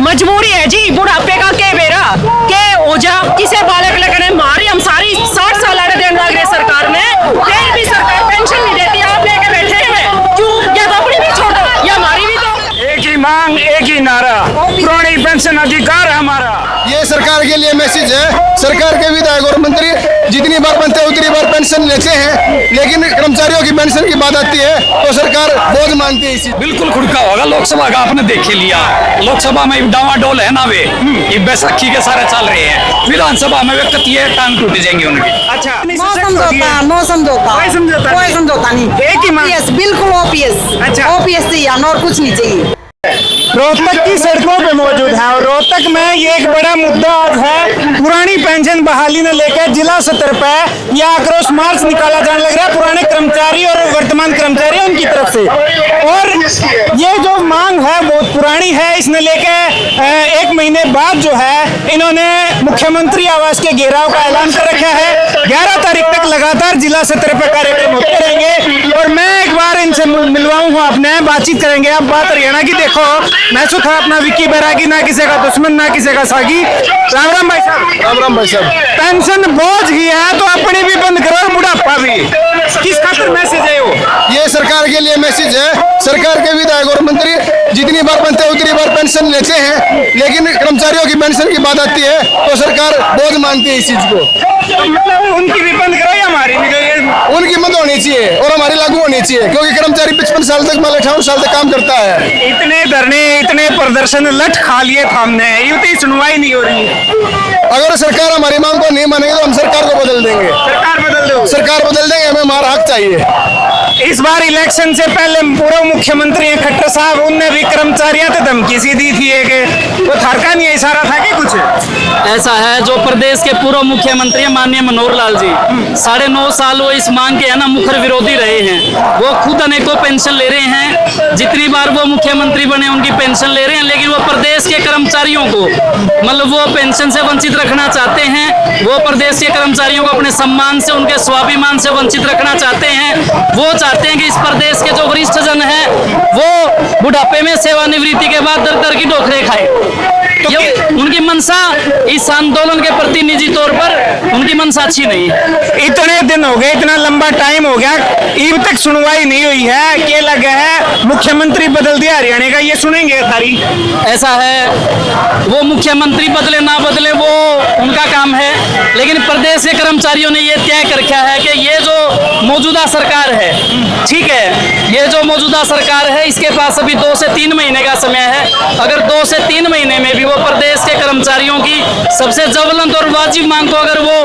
मजबूरी है जी, बुढ़ापे का के बेरा के ओझा किसे बालक लगने मारी हम सारी 60 साल आड़े देने लग रही सरकार ने, फिर भी सरकार पेंशन नहीं देती। आप लेके बैठे हुए क्यों? या तो अपनी भी छोड़ो या हमारी भी। तो एक ही मांग, एक ही नारा, पुरानी पेंशन अधिकार है हमारा। ये सरकार के लिए मैसेज है। सरकार के विधायक और मंत्री जितनी बार बनते हैं उतनी बार पेंशन लेते हैं, लेकिन कर्मचारियों की पेंशन की बात आती है तो सरकार बोझ मानती है इसी। बिल्कुल खुड़का होगा। लोकसभा का आपने देख लिया, लोकसभा में डावाडोल है ना वे, ये बैसाखी के सारे चल रहे हैं। विधानसभा में वे कतिये टांग टूट जाएंगे उनकी। अच्छा, नो समझौता नहीं। एक ही मांग, बिल्कुल ओपीएस। अच्छा, ओपीएस चाहिए और कुछ नहीं चाहिए। रोहतक की सड़कों पे मौजूद है और रोहतक में ये एक बड़ा मुद्दा आज है। पुरानी पेंशन बहाली ने लेकर जिला स्तर पे यह आक्रोश मार्च निकाला जाने लग रहा है पुराने कर्मचारी और वर्तमान कर्मचारी उनकी तरफ से। और ये जो मांग है बहुत पुरानी है। इसने लेकर 1 महीने बाद जो है इन्होंने मुख्यमंत्री आवास के घेराव का ऐलान कर रखा है। 11 तारीख तक लगातार जिला स्तर पर कार्यक्रम होते रहेंगे और मैं एक बार इनसे मिलवाऊंगा, अपने बातचीत करेंगे। अब बात हरियाणा की देखो, मैं सुखा अपना विक्की बैरागी, ना किसी का दुश्मन ना किसी का सागी। राम राम भाई साहब। राम राम भाई साहब। पेंशन बोझ ही है तो अपनी भी बंद करो और बुढ़ापा भी। किस खातिर मैसेज है वो? ये सरकार के लिए मैसेज है। सरकार के विधायक और मंत्री जितनी बार बनते हैं उतनी बार पेंशन लेते हैं, लेकिन कर्मचारियों की पेंशन की बात आती है तो सरकार बोझ मानती है इस चीज को। तो मतलब उनकी भी बंद करो या हमारी भी? उनकी बंद होनी चाहिए और हमारी लागू होनी चाहिए, क्योंकि कर्मचारी 55 साल तक 58 साल तक काम करता है। इतने धरने, इतने प्रदर्शन लठ खा लिए थामने, इतनी सुनवाई नहीं हो रही। अगर सरकार हमारी मांग को नहीं मानेगी तो हम सरकार को बदल देंगे। सरकार बदल दो। सरकार बदल देंगे, हमें हमारा हक चाहिए। इस बार इलेक्शन से पहले पूर्व मुख्यमंत्री हैं खट्टर साहब, उनने भी कर्मचारियों को धमकी सी दी थी कि वो थारका नहीं इशारा था कि कुछ ऐसा है। जो प्रदेश के पूर्व मुख्यमंत्री माननीय मनोहर लाल जी 9.5 साल वो इस मांग के है ना मुखर विरोधी रहे हैं। वो खुद अनेकों पेंशन ले रहे हैं, जितनी बार वो मुख्यमंत्री बने उनकी पेंशन ले रहे हैं, लेकिन वो प्रदेश के कर्मचारियों को मतलब वो पेंशन से वंचित रखना चाहते हैं। वो प्रदेश के कर्मचारियों को अपने सम्मान से, उनके स्वाभिमान से वंचित रखना चाहते हैं। वो चाहते हैं कि इस प्रदेश के जो वरिष्ठ जन हैं वो बुढ़ापे में सेवानिवृत्ति के बाद दर दर की ठोकरें खाए। तो ये उनकी मंशा इस आंदोलन के प्रति निजी तौर पर उनकी मंशा अच्छी नहीं है। इतने दिन हो गए, इतना लंबा टाइम हो गया, अब तक सुनवाई नहीं हुई है। क्या लगा है मुख्यमंत्री बदल दिया हरियाणा का, ये सुनेंगे सारी? ऐसा है, वो मुख्यमंत्री बदले ना बदले वो उनका काम है, लेकिन प्रदेश के कर्मचारियों ने ये तय कर रखा है कि ये जो मौजूदा सरकार है, ठीक है, ये जो मौजूदा सरकार है इसके पास अभी 2 से 3 महीने का समय है। अगर 2 से 3 महीने में भी वो प्रदेश के कर्मचारियों की सबसे ज्वलंत और वाजिब मांग को अगर वो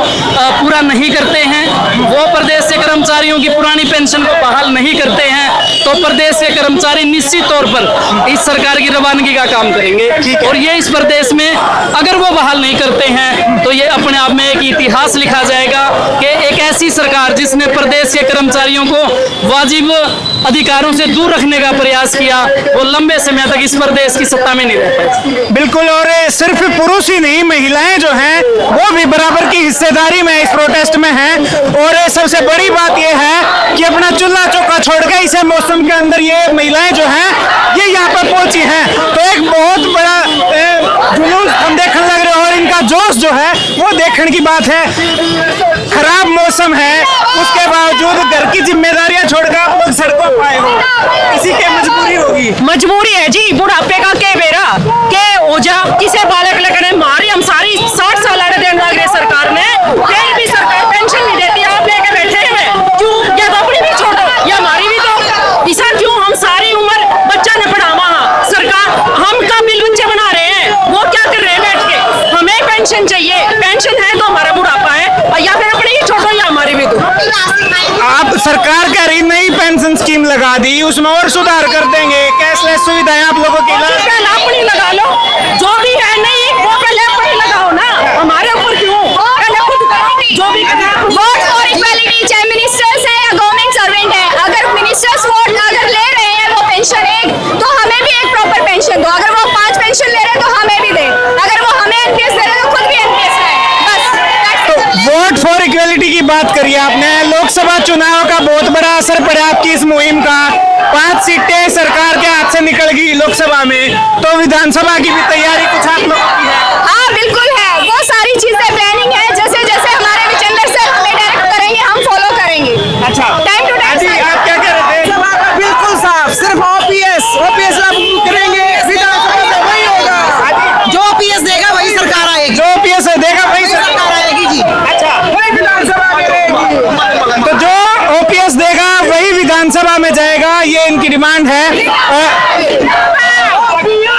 पूरा नहीं करते हैं, वो प्रदेश के कर्मचारियों की पुरानी पेंशन को बहाल नहीं करते हैं, तो प्रदेश के कर्मचारी निश्चित तौर पर इस सरकार की रवानगी का काम करेंगे। और ये इस प्रदेश में अगर वो बहाल नहीं करते हैं तो ये अपने आप में एक इतिहास लिखा जाएगा कि एक ऐसी सरकार जिसने प्रदेश के कर्मचारियों को वाजिब अधिकारों से दूर रखने का प्रयास किया, वो लंबे समय तक इस प्रदेश की सत्ता में नहीं रह पाई। बिल्कुल, और सिर्फ पुरुष ही नहीं, महिलाएं जो हैं वो भी बराबर की हिस्सेदारी में इस प्रोटेस्ट में हैं। और सबसे बड़ी बात ये है कि अपना चूल्हा चौका छोड़ के इसे मौसम के अंदर ये महिलाएं जो हैं ये यहाँ पर पहुंची हैं, तो एक बहुत बड़ा जुलूस हम देखने लग रहे हैं और इनका जोश जो है वो देखने की बात है। खराब मौसम है, उसके बावजूद घर की जिम्मेदारियां छोड़कर आप लोग सड़कों पर आए हो, इसी की मजबूरी होगी। मजबूरी है जी, बुढ़ापे का के बेरा के ओझा किसे बालक लगने मारी हम सारी 60 साल आड़े देने लग रही सरकार ने, फिर भी सरकार पेंशन नहीं देती। आप लेके बैठे हुए क्यों? या तो अपनी भी छोड़ो या हमारी भी। तो ऐसा क्यों? हम सारी उम्र बच्चा ने पढ़ावा, सरकार हम का बिल बच्चे बना रहे हैं, वो क्या कर रहे हैं बैठ के? हमें पेंशन चाहिए, पेंशन है तो हमारा बुढ़ापा है, या फिर अपनी ही छोड़ो या हमारी भी। तो आप सरकार कह रही नई पेंशन स्कीम लगा दी, उसमें और सुधार कर देंगे, कैशलेस सुविधाएं आप लोगों के लिए अपनी लगा लो, जो भी है नहीं वो पहले अपनी लगाओ ना, हमारे ऊपर क्यों? पहले खुद करो जो भी करना। वोट फॉर इक्वालिटी, चाहे मिनिस्टर्स है या गवर्नमेंट सर्वेंट है, अगर मिनिस्टर्स वोट अगर ले रहे हैं वो पेंशन एक, तो हमें भी एक प्रॉपर पेंशन दो। अगर वो 5 पेंशन ले रहे हैं तो हमें भी दे, अगर वो हमें एनपीएस दे रहे हैं तो खुद भी एनपीएस है। बस वोट फॉर इक्वालिटी की बात करिए आपने। लोकसभा चुनाव का बहुत बड़ा असर पड़ा आपकी इस मुहिम का। 5 सीटें सरकार के हाथ से निकल गई लोकसभा में, तो विधानसभा की भी तैयारी आप लोगों की है? हाँ बिल्कुल है, वो सारी चीजें प्लानिंग है, जैसे जैसे हमारे विचेंदर सर हमें डायरेक्ट करेंगे हम फॉलो करेंगे। अच्छा, टाइम टू आजी, टाइम। आप क्या कह रहे थे? बिल्कुल साफ, सिर्फ ओपीएस लागू करेंगे, विधानसभा से वही होगा। जो ओपीएस देगा वही सरकार आएगी, जो ओपीएस देगा वही सरकार आएगी जी। अच्छा, वही विधानसभा में रहेगी। तो जो ओपीएस देगा वही विधानसभा में जाएगा, ये इनकी डिमांड है।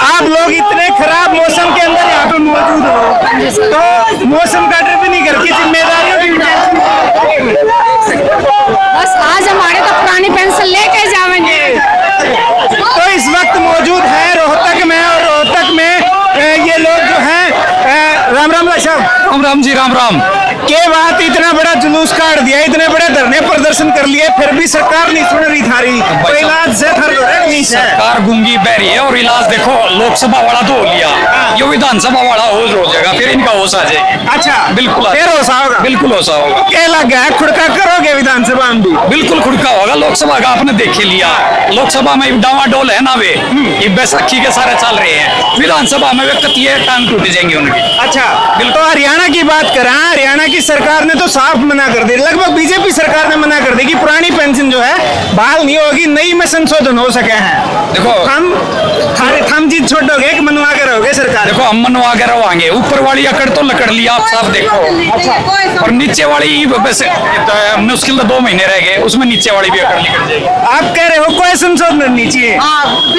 आप लोग इतने खराब मौसम के अंदर यहाँ पे मौजूद हो, तो मौसम का डर भी नहीं करके जिम्मेदारियों की बस आज हमारे तो पुरानी पेंशन लेके जाएंगे। तो इस वक्त मौजूद है रोहतक में, और रोहतक में ये लोग जो हैं राम राम भाई साहब, राम राम जी, राम राम। के बात इतना बड़ा जुलूस काट दिया, इतने बड़े धरने प्रदर्शन कर लिए, फिर भी सरकार नहीं सुन रही थारी। तो इलाज से नहीं है। सरकार गूंगी बहरी है, और इलाज देखो लोकसभा वाला तो हो लिया, ये विधानसभा वाला होश हो जाएगा, फिर इनका होश आ जाएगा। अच्छा, बिल्कुल फिर होशा होगा, बिल्कुल होशा होगा। क्या लग गया है, खुड़का करोगे विधानसभा में भी? बिल्कुल खुड़का होगा। लोकसभा का आपने देख ही लिया, लोकसभा में डावाडोल है ना वे, ये बैसाखी के सारे चल रहे हैं। विधानसभा में वे कतिये टांग टूट जाएंगे उनकी। अच्छा, तो हरियाणा की बात करें, हरियाणा की सरकार ने तो साफ मना कर दी, लगभग बीजेपी सरकार ने मना कर दी कि पुरानी पेंशन जो है बहाल नहीं होगी, नई में संशोधन हो सके हैं। देखो हम जीत छोड़ोगे कि मनवा के रहोगे सरकार? देखो हम मनवा के रवांगे, ऊपर वाली अकड़ तो लकड़ लिया आप साफ देखो, और नीचे वाली वैसे मुश्किल तो 2 महीने रह गए, उसमें नीचे वाली भी अकड़ निकल जाएगी। आप कह रहे हो कोई संशोधन नहीं चाहिए?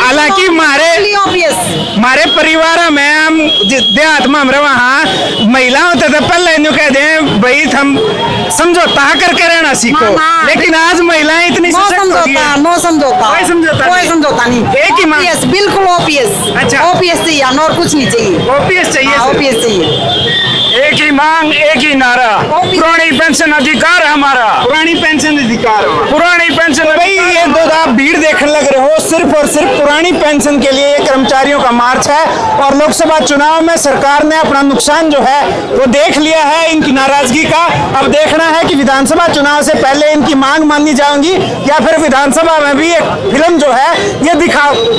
हालांकि हमारे परिवार में हम देहात में हमारे वहाँ महिलाओं तो पहले न्यू कह दे भाई हम समझौता करके रहना सीखो, लेकिन आज महिलाएं इतनी सशक्त हो गई हैं। नो समझौता, कोई समझौता कोई नहीं। समझौता नहीं। एक ही मांग। ओपीएस, बिल्कुल ओपीएस। अच्छा। ओपीएस चाहिए और कुछ नहीं चाहिए। ओपीएस चाहिए, ओपीएस चाहिए। एक ही मांग, एक ही नारा, पुरानी पेंशन अधिकार हमारा, पुरानी पेंशन अधिकार, पुरानी पेंशन। भाई ये दो आप भीड़ देखने लग रहे हो, सिर्फ और सिर्फ पुरानी पेंशन के लिए ये कर्मचारियों का मार्च है, और लोकसभा चुनाव में सरकार ने अपना नुकसान जो है वो देख लिया है इनकी नाराजगी का। अब देखना है कि विधानसभा चुनाव से पहले इनकी मांग मानी जाएंगी, या फिर विधानसभा में भी एक फिल्म जो है ये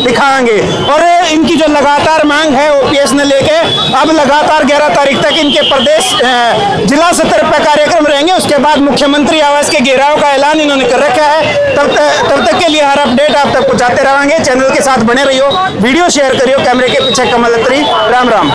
दिखाएंगे। और इनकी जो लगातार मांग है ओपीएस ने लेके, अब लगातार 11 तारीख तक इनके प्रदेश जिला स्तर पर कार्यक्रम रहेंगे, उसके बाद मुख्यमंत्री आवास के घेराव का ऐलान इन्होंने कर रखा है। तब तक के लिए हर अपडेट आप तक पहुंचाते रहेंगे। चैनल के साथ बने रहियो, वीडियो शेयर करियो। कैमरे के पीछे कमल अत्री, राम राम।